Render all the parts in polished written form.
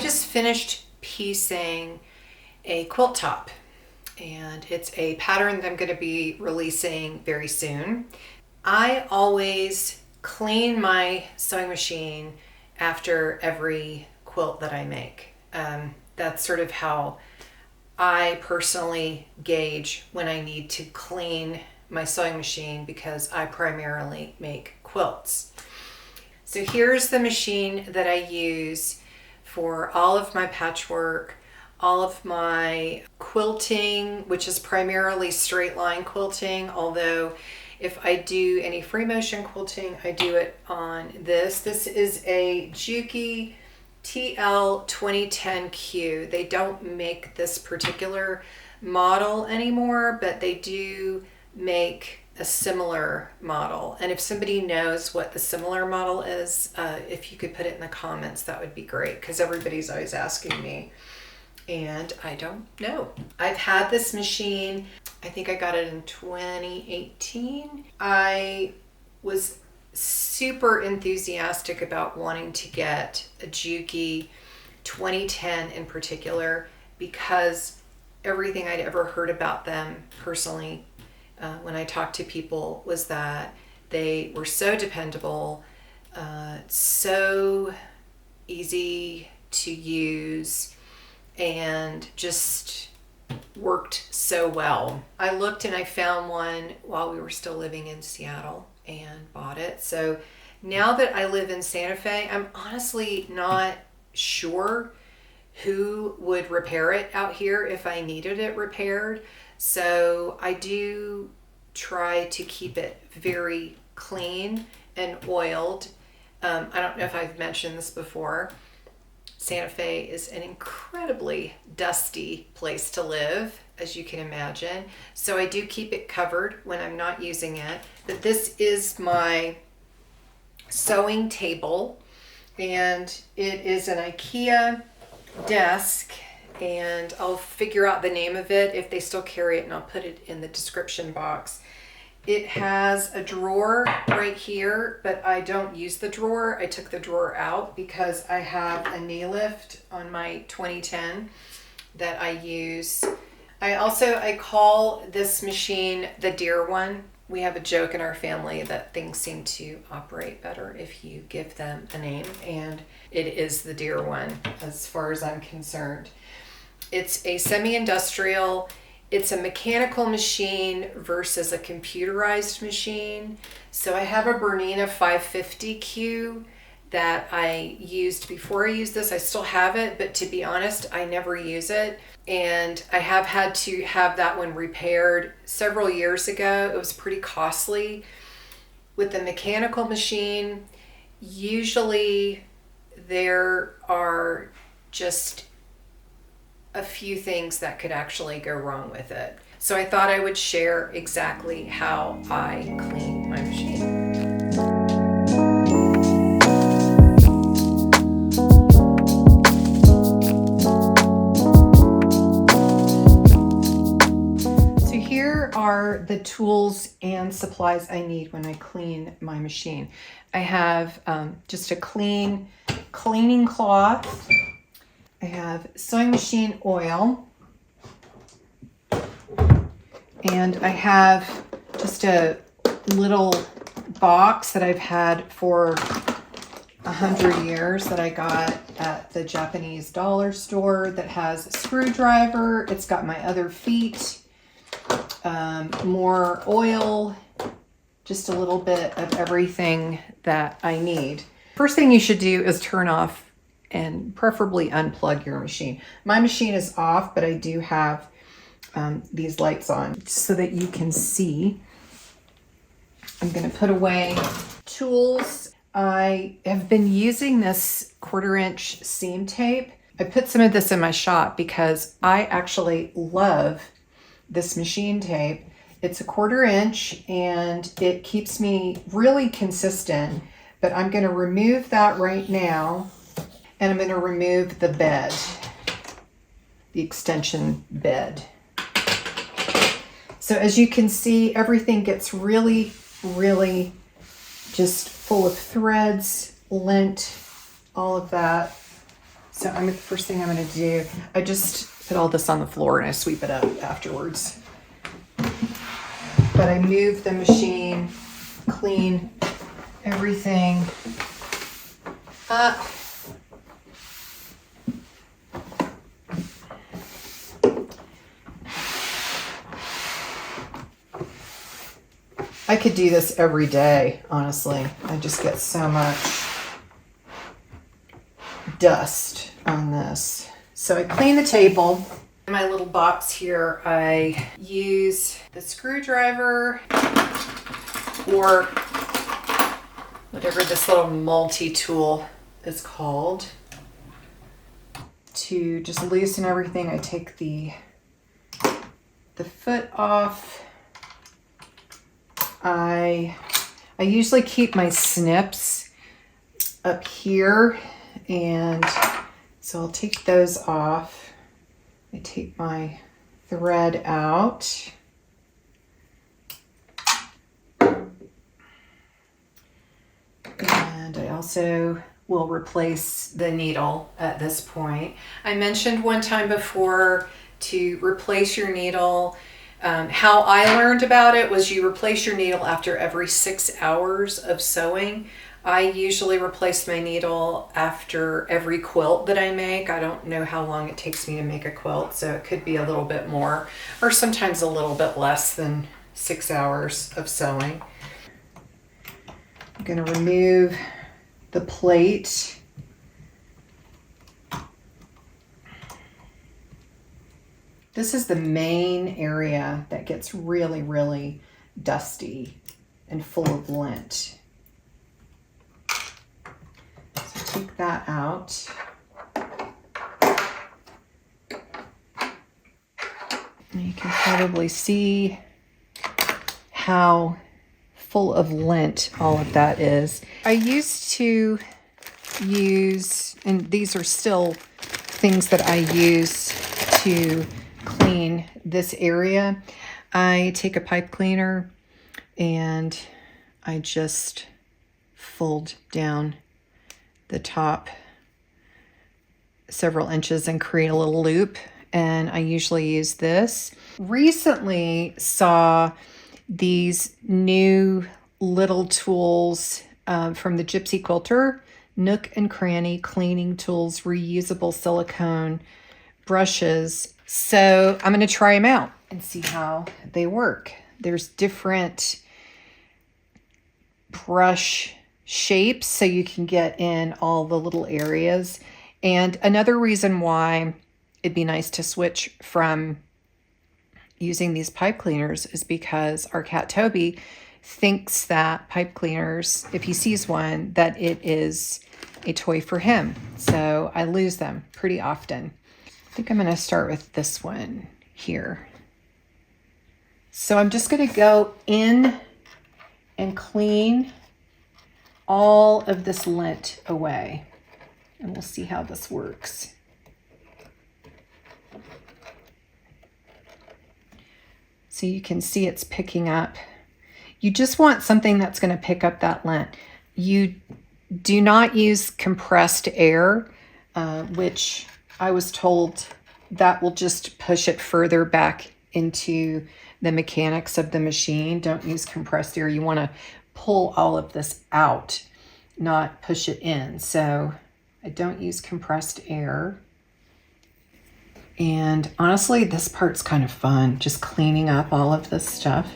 just finished piecing a quilt top, and it's a pattern that I'm going to be releasing very soon. I always clean my sewing machine after every quilt that I make. That's sort of how I personally gauge when I need to clean my sewing machine, because I primarily make quilts. So here's the machine that I use for all of my patchwork, all of my quilting, which is primarily straight line quilting, although if I do any free motion quilting, I do it on this. This is a Juki TL 2010Q. They don't make this particular model anymore, but they do make a similar model. And if somebody knows what the similar model is, if you could put it in the comments, that would be great, because everybody's always asking me and I don't know. I've had this machine, I think I got it in 2018. I was super enthusiastic about wanting to get a Juki 2010 in particular, because everything I'd ever heard about them personally when I talked to people was that they were so dependable, so easy to use, and just worked so well. I looked and I found one while we were still living in Seattle and bought it. So now that I live in Santa Fe, I'm honestly not sure who would repair it out here if I needed it repaired. So I do try to keep it very clean and oiled. I don't know if I've mentioned this before. Santa Fe is an incredibly dusty place to live, as you can imagine. So I do keep it covered when I'm not using it. But this is my sewing table, and it is an IKEA desk, and I'll figure out the name of it if they still carry it, and I'll put it in the description box. It has a drawer right here, but I don't use the drawer. I took the drawer out because I have a knee lift on my 2010 that I use. I call this machine the dear one. We have a joke in our family that things seem to operate better if you give them a name, and it is the dear one as far as I'm concerned. It's a semi-industrial, it's a mechanical machine versus a computerized machine. So I have a Bernina 550Q that I used before I used this. I still have it, but to be honest, I never use it. And I have had to have that one repaired several years ago. It was pretty costly. With the mechanical machine, usually there are just a few things that could actually go wrong with it. So I thought I would share exactly how I clean my machine. So here are the tools and supplies I need when I clean my machine. I have just a cleaning cloth. I have sewing machine oil, and I have just a little box that I've had for 100 years that I got at the Japanese dollar store that has a screwdriver. It's got my other feet, more oil, just a little bit of everything that I need. First thing you should do is turn off and preferably unplug your machine. My machine is off, but I do have these lights on so that you can see. I'm going to put away tools. I have been using this 1/4-inch seam tape. I put some of this in my shop because I actually love this machine tape. It's a 1/4-inch and it keeps me really consistent, but I'm going to remove that right now. And I'm going to remove the bed, the extension bed. So as you can see, everything gets really, really just full of threads, lint, all of that. So first thing I'm gonna do, I just put all this on the floor and I sweep it up afterwards. But I move the machine, clean everything up. I could do this every day, honestly. I just get so much dust on this. So I clean the table. In my little box here, I use the screwdriver or whatever this little multi-tool is called to just loosen everything. I take the foot off. I usually keep my snips up here, and so I'll take those off. I take my thread out. And I also will replace the needle at this point. I mentioned one time before to replace your needle. How I learned about it was you replace your needle after every 6 hours of sewing. I usually replace my needle after every quilt that I make. I don't know how long it takes me to make a quilt, so it could be a little bit more or sometimes a little bit less than 6 hours of sewing. I'm going to remove the plate. This is the main area that gets really, really dusty and full of lint. So take that out. And you can probably see how full of lint all of that is. I used to use, and these are still things that I use to clean this area. I take a pipe cleaner and I just fold down the top several inches and create a little loop, and I usually use this. Recently saw these new little tools from the Gypsy Quilter, Nook and Cranny Cleaning Tools, reusable silicone brushes. So I'm going to try them out and see how they work. There's different brush shapes so you can get in all the little areas. And another reason why it'd be nice to switch from using these pipe cleaners is because our cat Toby thinks that pipe cleaners, if he sees one, that it is a toy for him. So I lose them pretty often. I think I'm going to start with this one here. So I'm just going to go in and clean all of this lint away, and we'll see how this works. So you can see it's picking up. You just want something that's going to pick up that lint. You do not use compressed air, which I was told that will just push it further back into the mechanics of the machine. Don't use compressed air. You want to pull all of this out, not push it in. So I don't use compressed air. And honestly, this part's kind of fun, just cleaning up all of this stuff.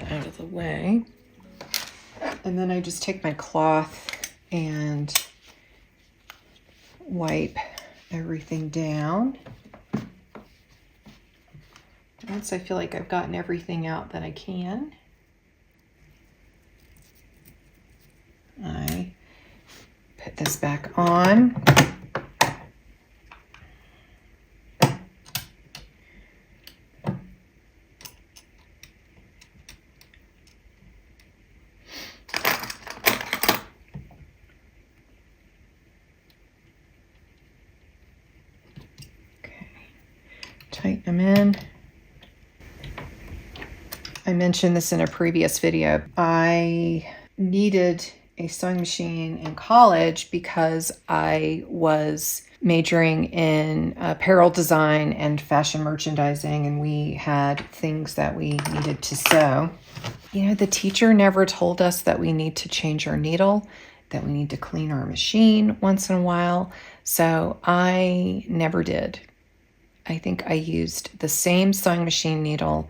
Out of the way. And then I just take my cloth and wipe everything down. Once I feel like I've gotten everything out that I can, I put this back on. Okay, tighten them in. I mentioned this in a previous video. I needed a sewing machine in college because I was majoring in apparel design and fashion merchandising, and we had things that we needed to sew. You know, the teacher never told us that we need to change our needle, that we need to clean our machine once in a while, so I never did. I think I used the same sewing machine needle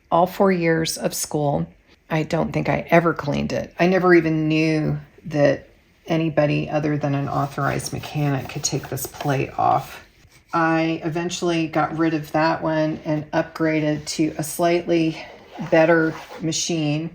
all 4 years of school. I don't think I ever cleaned it. I never even knew that anybody other than an authorized mechanic could take this plate off. I eventually got rid of that one and upgraded to a slightly better machine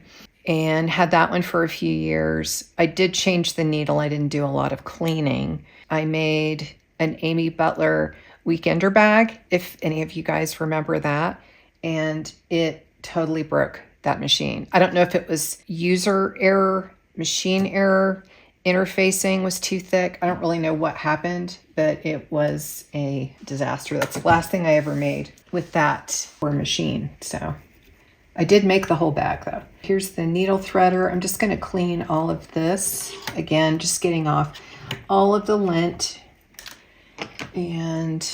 and had that one for a few years. I did change the needle. I didn't do a lot of cleaning. I made an Amy Butler weekender bag, if any of you guys remember that, and it totally broke that machine. I don't know if it was user error, machine error, interfacing was too thick. I don't really know what happened, but it was a disaster. That's the last thing I ever made with that for machine. So I did make the whole bag though. Here's the needle threader. I'm just going to clean all of this. Again, just getting off all of the lint and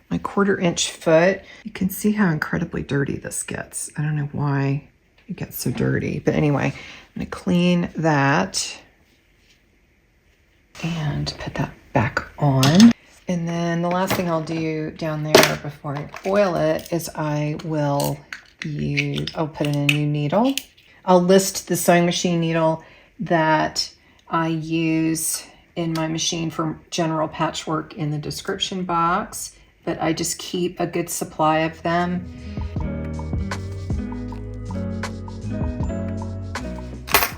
my 1/4-inch foot. You can see how incredibly dirty this gets. I don't know why it gets so dirty, but anyway, I'm going to clean that and put that back on. And then the last thing I'll do down there before I oil it is I'll put in a new needle. I'll list the sewing machine needle that I use in my machine for general patchwork in the description box, but I just keep a good supply of them.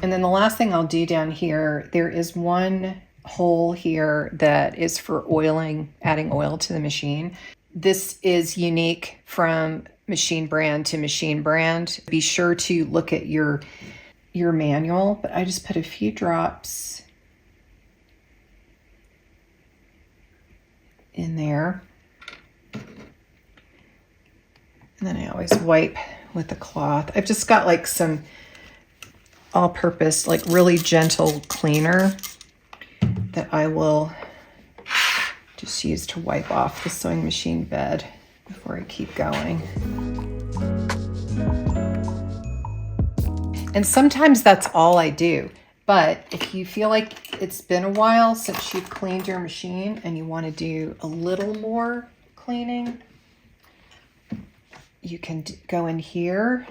And then the last thing I'll do down here, there is one hole here that is for oiling, adding oil to the machine. This is unique from machine brand to machine brand. Be sure to look at your manual, but I just put a few drops in there. And then I always wipe with a cloth. I've just got like some all-purpose, like really gentle cleaner that I will just use to wipe off the sewing machine bed before I keep going. And sometimes that's all I do. But if you feel like it's been a while since you've cleaned your machine and you want to do a little more cleaning, you can go in here.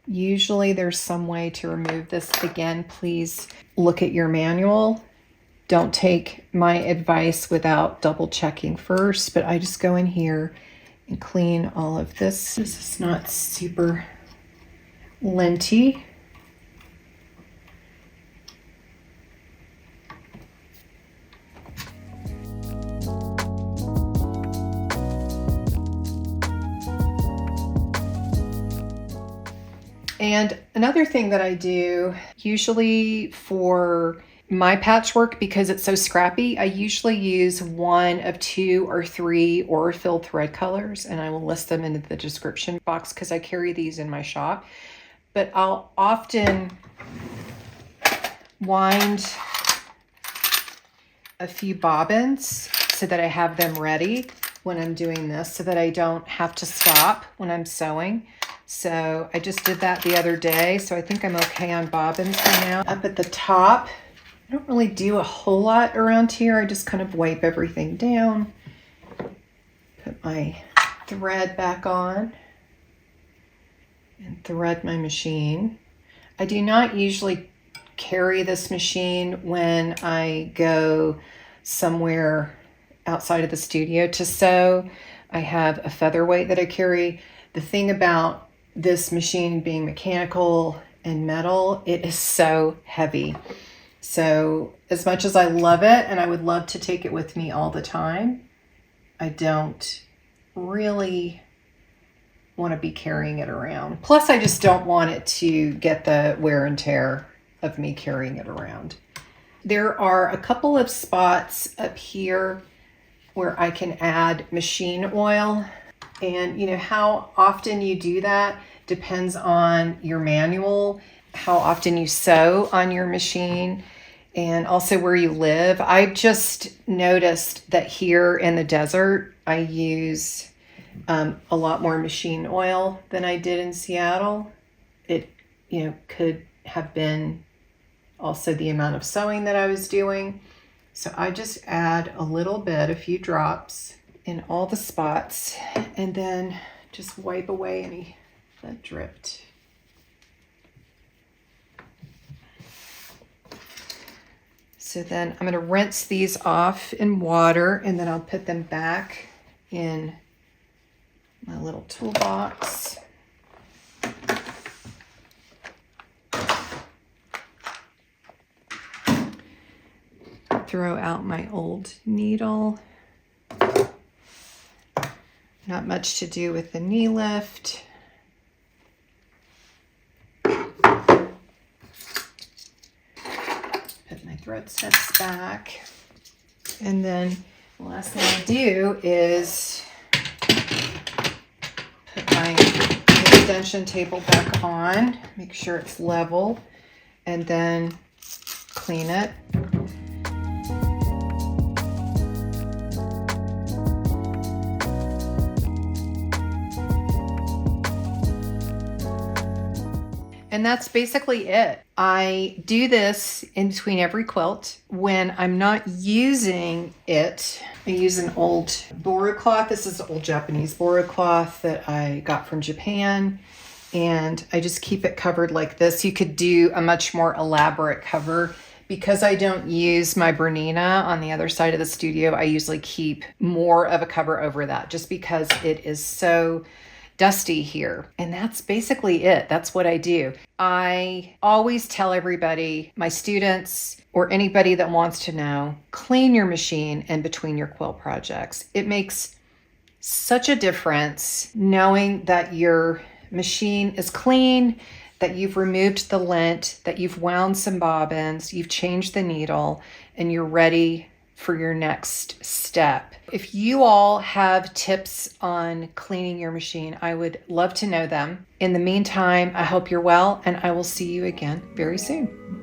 Usually there's some way to remove this. Again, please look at your manual. Don't take my advice without double checking first, but I just go in here and clean all of this. This is not super linty. And another thing that I do, usually for my patchwork, because it's so scrappy, I usually use one of 2 or 3 Aurifil thread colors, and I will list them in the description box because I carry these in my shop. But I'll often wind a few bobbins so that I have them ready when I'm doing this, so that I don't have to stop when I'm sewing. So I just did that the other day, so I think I'm okay on bobbins for now. Up at the top, I don't really do a whole lot around here. I just kind of wipe everything down, put my thread back on, and thread my machine. I do not usually carry this machine when I go somewhere outside of the studio to sew. I have a featherweight that I carry. The thing about this machine being mechanical and metal, it is so heavy. So as much as I love it and I would love to take it with me all the time, I don't really want to be carrying it around. Plus, I just don't want it to get the wear and tear of me carrying it around. There are a couple of spots up here where I can add machine oil. And how often you do that depends on your manual, how often you sew on your machine, and also where you live. I just noticed that here in the desert, I use a lot more machine oil than I did in Seattle. It, could have been also the amount of sewing that I was doing. So I just add a little bit, a few drops in all the spots, and then just wipe away any that dripped. So then I'm going to rinse these off in water, and then I'll put them back in my little toolbox. Throw out my old needle. Not much to do with the knee lift. Put my thread snips back. And then the last thing I do is put my extension table back on, make sure it's level, and then clean it. And that's basically it. I do this in between every quilt. When I'm not using it, I use an old Boru cloth. This is an old Japanese Boru cloth that I got from Japan. And I just keep it covered like this. You could do a much more elaborate cover. Because I don't use my Bernina on the other side of the studio, I usually keep more of a cover over that just because it is so dusty here. And that's basically it. That's what I do. I always tell everybody, my students or anybody that wants to know, clean your machine in between your quilt projects. It makes such a difference knowing that your machine is clean, that you've removed the lint, that you've wound some bobbins, you've changed the needle, and you're ready for your next step. If you all have tips on cleaning your machine, I would love to know them. In the meantime, I hope you're well, and I will see you again very soon.